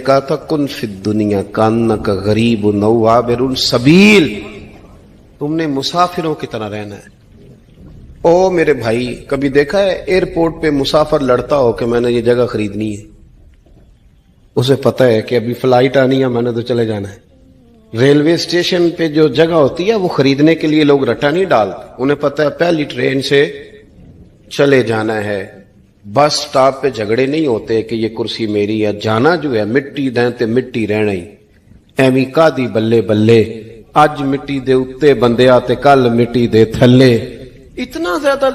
کہا تھا کن فی الدنیا کانک غریب او عابر سبیل، تم نے مسافروں کی طرح رہنا ہے۔ او میرے بھائی، کبھی دیکھا ہے ایئرپورٹ پہ مسافر لڑتا ہو کہ میں نے یہ جگہ خریدنی ہے؟ اسے پتہ ہے کہ ابھی فلائٹ آنی ہے، میں نے تو چلے جانا ہے۔ ریلوے اسٹیشن پہ جو جگہ ہوتی ہے وہ خریدنے کے لیے لوگ رٹا نہیں ڈالتے، انہیں پتہ ہے پہلی ٹرین سے چلے جانا ہے۔ بس سٹاپ پہ جھگڑے نہیں ہوتے کہ یہ کرسی میری ہے، جانا جو ہے مٹی دیں تے مٹی رہنا ہی، ایویں کادی بلے بلے، اج مٹی دے اتے بندے آتے کل مٹی دے تھلے۔ اتنا زیادہ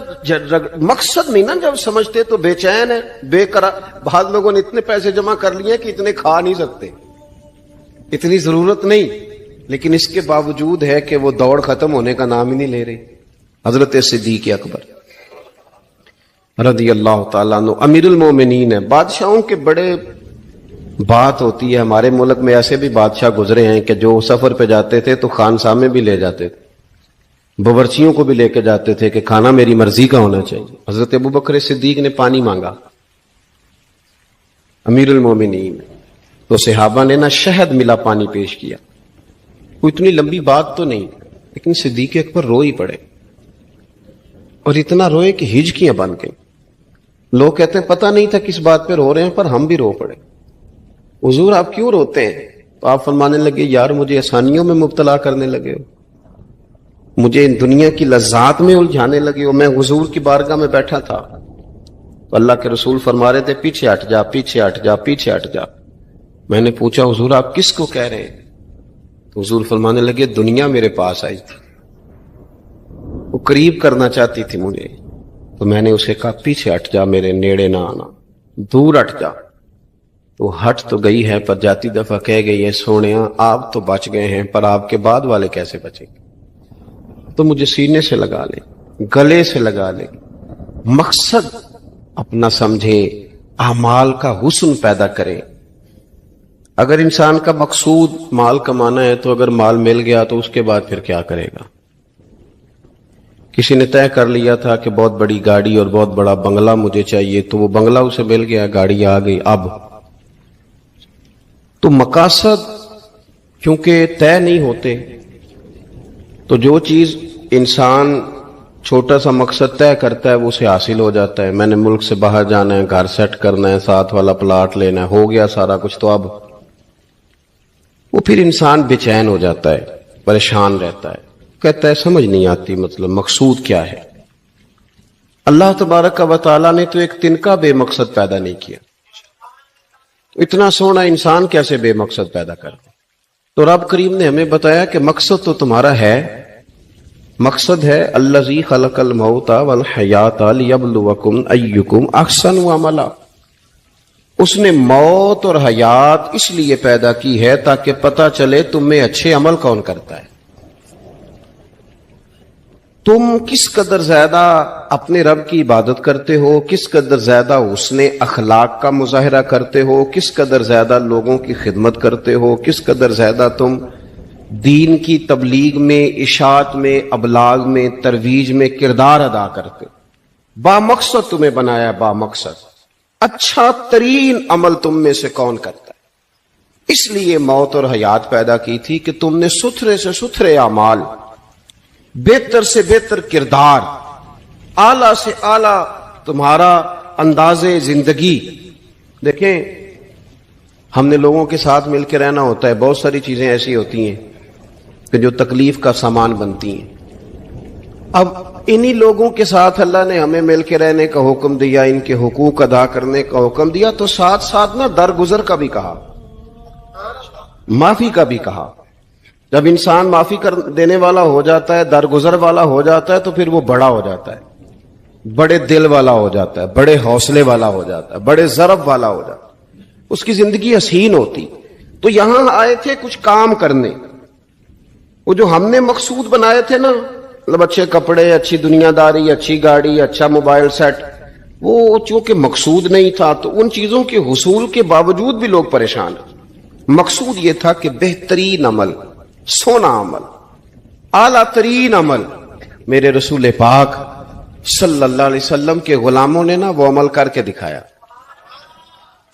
مقصد نہیں نا جب سمجھتے تو بے چین ہے، بے قرار۔ بعض لوگوں نے اتنے پیسے جمع کر لیے کہ اتنے کھا نہیں سکتے، اتنی ضرورت نہیں، لیکن اس کے باوجود ہے کہ وہ دوڑ ختم ہونے کا نام ہی نہیں لے رہی۔ حضرت صدیق اکبر رضی اللہ تعالیٰ عنہ امیر المومنین ہے۔ بادشاہوں کے بڑے بات ہوتی ہے، ہمارے ملک میں ایسے بھی بادشاہ گزرے ہیں کہ جو سفر پہ جاتے تھے تو خانسامے بھی لے جاتے تھے، باورچیوں کو بھی لے کے جاتے تھے کہ کھانا میری مرضی کا ہونا چاہیے۔ حضرت ابوبکر صدیق نے پانی مانگا، امیر المومنین، تو صحابہ نے نا شہد ملا پانی پیش کیا۔ کوئی اتنی لمبی بات تو نہیں، لیکن صدیق اکبر رو ہی پڑے، اور اتنا روئے کہ ہجکیاں بن گئیں۔ لوگ کہتے ہیں پتہ نہیں تھا کس بات پہ رو رہے ہیں، پر ہم بھی رو پڑے۔ حضور آپ کیوں روتے ہیں؟ تو آپ فرمانے لگے یار مجھے آسانیوں میں مبتلا کرنے لگے ہو، مجھے دنیا کی لذات میں الجھانے لگے ہو۔ میں حضور کی بارگاہ میں بیٹھا تھا تو اللہ کے رسول فرما رہے تھے پیچھے ہٹ جا، پیچھے ہٹ جا، پیچھے ہٹ جا۔ میں نے پوچھا حضور آپ کس کو کہہ رہے ہیں؟ تو حضور فرمانے لگے دنیا میرے پاس آئی تھی، وہ قریب کرنا چاہتی تھی مجھے، تو میں نے اسے کہا پیچھے ہٹ جا، میرے نیڑے نہ آنا، دور ہٹ جا۔ تو ہٹ تو گئی ہے، پر جاتی دفعہ کہہ گئی ہے سونیا آپ تو بچ گئے ہیں، پر آپ کے بعد والے کیسے بچیں گے؟ تو مجھے سینے سے لگا لے، گلے سے لگا لے، مقصد اپنا سمجھے، اعمال کا حسن پیدا کرے۔ اگر انسان کا مقصود مال کمانا ہے تو اگر مال مل گیا تو اس کے بعد پھر کیا کرے گا؟ کسی نے طے کر لیا تھا کہ بہت بڑی گاڑی اور بہت بڑا بنگلہ مجھے چاہیے، تو وہ بنگلہ اسے مل گیا، گاڑی آ گئی۔ اب تو مقاصد کیونکہ طے نہیں ہوتے، تو جو چیز انسان چھوٹا سا مقصد طے کرتا ہے وہ اسے حاصل ہو جاتا ہے۔ میں نے ملک سے باہر جانا ہے، گھر سیٹ کرنا ہے، ساتھ والا پلاٹ لینا ہے، ہو گیا سارا کچھ، تو اب وہ پھر انسان بے چین ہو جاتا ہے، پریشان رہتا ہے، کہتا ہے سمجھ نہیں آتی مطلب مقصود کیا ہے۔ اللہ تبارک و تعالیٰ نے تو ایک تنکا بے مقصد پیدا نہیں کیا، اتنا سونا انسان کیسے بے مقصد پیدا کر دے؟ تو رب کریم نے ہمیں بتایا کہ مقصد تو تمہارا ہے، مقصد ہے الذی خلق الموت والحیات لیبلوکم ایکم احسن عملا۔ اس نے موت اور حیات اس لیے پیدا کی ہے تاکہ پتہ چلے تم میں اچھے عمل کون کرتا ہے، تم کس قدر زیادہ اپنے رب کی عبادت کرتے ہو، کس قدر زیادہ حسن اخلاق کا مظاہرہ کرتے ہو، کس قدر زیادہ لوگوں کی خدمت کرتے ہو، کس قدر زیادہ تم دین کی تبلیغ میں، اشاعت میں، ابلاغ میں، ترویج میں کردار ادا کرتے ہو۔ با مقصد تمہیں بنایا، با مقصد اچھا ترین عمل تم میں سے کون کرتا ہے، اس لیے موت اور حیات پیدا کی تھی کہ تم نے ستھرے سے ستھرے اعمال، بہتر سے بہتر کردار، اعلیٰ سے اعلیٰ تمہارا انداز زندگی۔ دیکھیں ہم نے لوگوں کے ساتھ مل کے رہنا ہوتا ہے، بہت ساری چیزیں ایسی ہوتی ہیں کہ جو تکلیف کا سامان بنتی ہیں۔ اب انہی لوگوں کے ساتھ اللہ نے ہمیں مل کے رہنے کا حکم دیا، ان کے حقوق ادا کرنے کا حکم دیا، تو ساتھ ساتھ نہ درگزر کا بھی کہا، معافی کا بھی کہا۔ جب انسان معافی کر دینے والا ہو جاتا ہے، درگزر والا ہو جاتا ہے، تو پھر وہ بڑا ہو جاتا ہے، بڑے دل والا ہو جاتا ہے، بڑے حوصلے والا ہو جاتا ہے، بڑے ضرب والا ہو جاتا ہے، اس کی زندگی حسین ہوتی۔ تو یہاں آئے تھے کچھ کام کرنے، وہ جو ہم نے مقصود بنائے تھے نا، مطلب اچھے کپڑے، اچھی دنیا داری، اچھی گاڑی، اچھا موبائل سیٹ، وہ چونکہ مقصود نہیں تھا تو ان چیزوں کے حصول کے باوجود بھی لوگ پریشان ہیں۔ مقصود یہ تھا کہ بہترین عمل، سونا عمل، اعلیٰ ترین عمل میرے رسول پاک صلی اللہ علیہ وسلم کے غلاموں نے نا وہ عمل کر کے دکھایا۔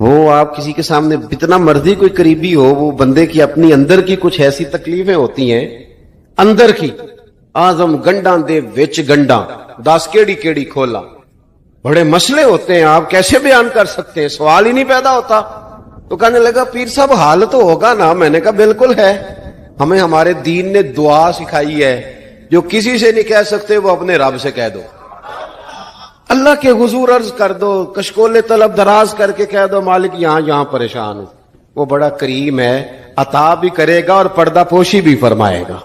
وہ آپ کسی کے سامنے جتنا مرضی کوئی قریبی ہو، وہ بندے کی اپنی اندر کی کچھ ایسی تکلیفیں ہوتی ہیں اندر کی، آزم گنڈاں دے وچ گنڈاں 10 کیڑی کیڑی کھولا، بڑے مسئلے ہوتے ہیں، آپ کیسے بیان کر سکتے ہیں، سوال ہی نہیں پیدا ہوتا۔ تو کہنے لگا پیر صاحب حال تو ہوگا نا؟ میں نے کہا بالکل ہے، ہمیں ہمارے دین نے دعا سکھائی ہے، جو کسی سے نہیں کہہ سکتے وہ اپنے رب سے کہہ دو، اللہ کے حضور عرض کر دو، کشکول طلب دراز کر کے کہہ دو مالک یہاں یہاں پریشان ہوں، وہ بڑا کریم ہے، عطا بھی کرے گا اور پردہ پوشی بھی فرمائے گا۔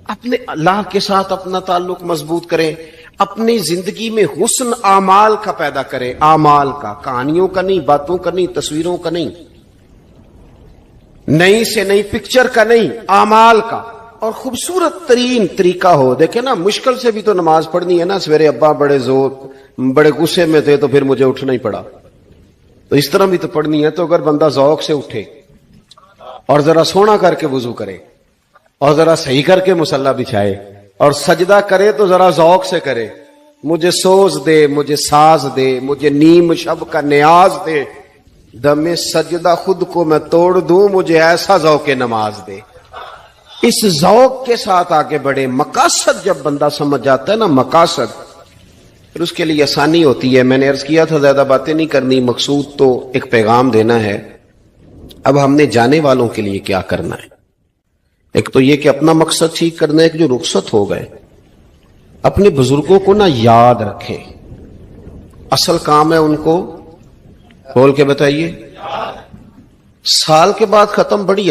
اپنے اللہ کے ساتھ اپنا تعلق مضبوط کریں، اپنی زندگی میں حسن اعمال کا پیدا کریں، اعمال کا، کہانیوں کا نہیں، باتوں کا نہیں، تصویروں کا نہیں، نئی سے نئی پکچر کا نہیں، اعمال کا، اور خوبصورت ترین طریقہ ہو۔ دیکھیں نا، مشکل سے بھی تو نماز پڑھنی ہے نا، سویرے ابا بڑے غصے میں تھے تو پھر مجھے اٹھنا ہی پڑا، تو اس طرح بھی تو پڑھنی ہے۔ تو اگر بندہ ذوق سے اٹھے اور ذرا سونا کر کے وضو کرے اور ذرا صحیح کر کے مصلی بچھائے اور سجدہ کرے تو ذرا ذوق سے کرے، مجھے سوز دے، مجھے ساز دے، مجھے نیم شب کا نیاز دے، دم سجدہ خود کو میں توڑ دوں، مجھے ایسا ذوق نماز دے۔ اس ذوق کے ساتھ آگے بڑھے۔ مقاصد جب بندہ سمجھ جاتا ہے نا، مقاصد، پھر اس کے لیے آسانی ہوتی ہے۔ میں نے عرض کیا تھا زیادہ باتیں نہیں کرنی، مقصود تو ایک پیغام دینا ہے۔ اب ہم نے جانے والوں کے لیے کیا کرنا ہے؟ ایک تو یہ کہ اپنا مقصد ٹھیک کرنا ہے کہ جو رخصت ہو گئے اپنے بزرگوں کو نا یاد رکھیں، اصل کام ہے ان کو، بول کے بتائیے، سال کے بعد ختم، بڑی